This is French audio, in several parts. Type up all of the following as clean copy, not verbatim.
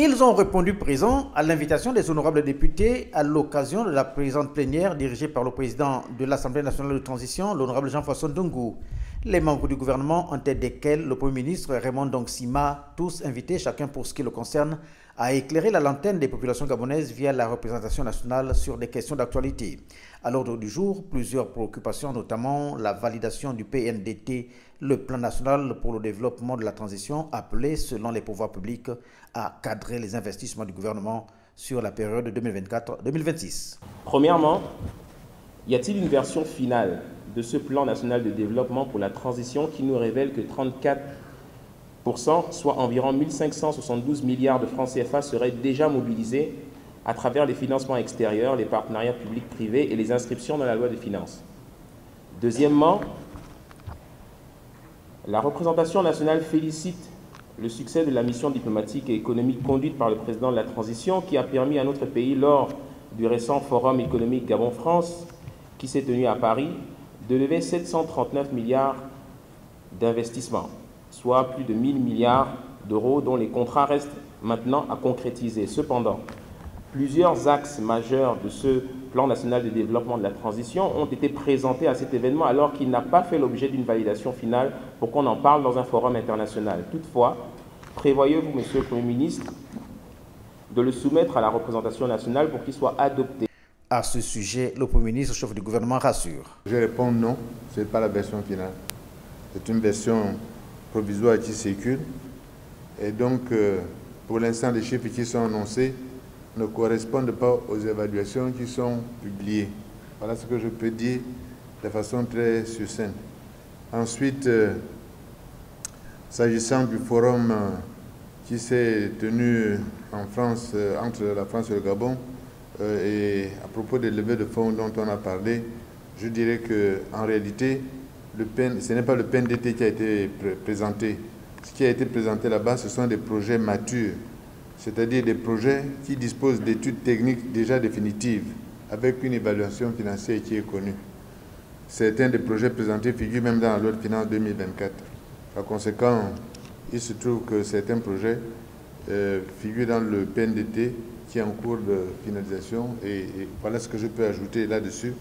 Ils ont répondu présent à l'invitation des honorables députés à l'occasion de la présente plénière dirigée par le président de l'Assemblée nationale de transition, l'honorable Jean-François Ndungou. Les membres du gouvernement, en tête desquels le Premier ministre Raymond Dongsima, tous invités, chacun pour ce qui le concerne, à éclairer la lanterne des populations gabonaises via la représentation nationale sur des questions d'actualité. À l'ordre du jour, plusieurs préoccupations, notamment la validation du PNDT, le plan national pour le développement de la transition, appelé, selon les pouvoirs publics, à cadrer les investissements du gouvernement sur la période 2024-2026. Premièrement, y a-t-il une version finale de ce plan national de développement pour la transition qui nous révèle que 34%, soit environ 1572 milliards de francs CFA, seraient déjà mobilisés à travers les financements extérieurs, les partenariats publics-privés et les inscriptions dans la loi des finances. Deuxièmement, la représentation nationale félicite le succès de la mission diplomatique et économique conduite par le président de la transition qui a permis à notre pays, lors du récent Forum économique Gabon-France qui s'est tenu à Paris, de lever 739 milliards d'investissements, soit plus de 1000 milliards d'euros dont les contrats restent maintenant à concrétiser. Cependant, plusieurs axes majeurs de ce plan national de développement de la transition ont été présentés à cet événement alors qu'il n'a pas fait l'objet d'une validation finale pour qu'on en parle dans un forum international. Toutefois, prévoyez-vous, Monsieur le Premier ministre, de le soumettre à la représentation nationale pour qu'il soit adopté? À ce sujet, le Premier ministre, chef du gouvernement, rassure. Je réponds non, ce n'est pas la version finale. C'est une version provisoire qui circule. Et donc, pour l'instant, les chiffres qui sont annoncés ne correspondent pas aux évaluations qui sont publiées. Voilà ce que je peux dire de façon très succincte. Ensuite, s'agissant du forum qui s'est tenu en France, entre la France et le Gabon, et à propos des levées de fonds dont on a parlé, je dirais qu'en réalité, ce n'est pas le PNDT qui a été présenté. Ce qui a été présenté là-bas, ce sont des projets matures, c'est-à-dire des projets qui disposent d'études techniques déjà définitives, avec une évaluation financière qui est connue. Certains des projets présentés figurent même dans la loi de finances 2024. Par conséquent, il se trouve que certains projets figurent dans le PNDT qui est en cours de finalisation. Et voilà ce que je peux ajouter là-dessus.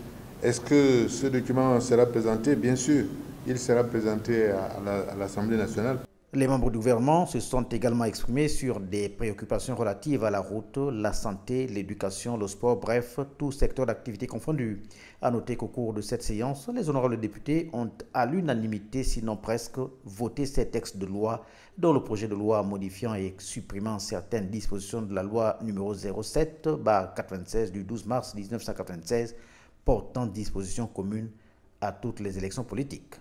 Est-ce que ce document sera présenté? Bien sûr, il sera présenté à l'Assemblée nationale. Les membres du gouvernement se sont également exprimés sur des préoccupations relatives à la route, la santé, l'éducation, le sport, bref, tout secteur d'activité confondu. À noter qu'au cours de cette séance, les honorables députés ont à l'unanimité, sinon presque, voté ces textes de loi, dont le projet de loi modifiant et supprimant certaines dispositions de la loi numéro 07/96 du 12 mars 1996 portant dispositions communes à toutes les élections politiques.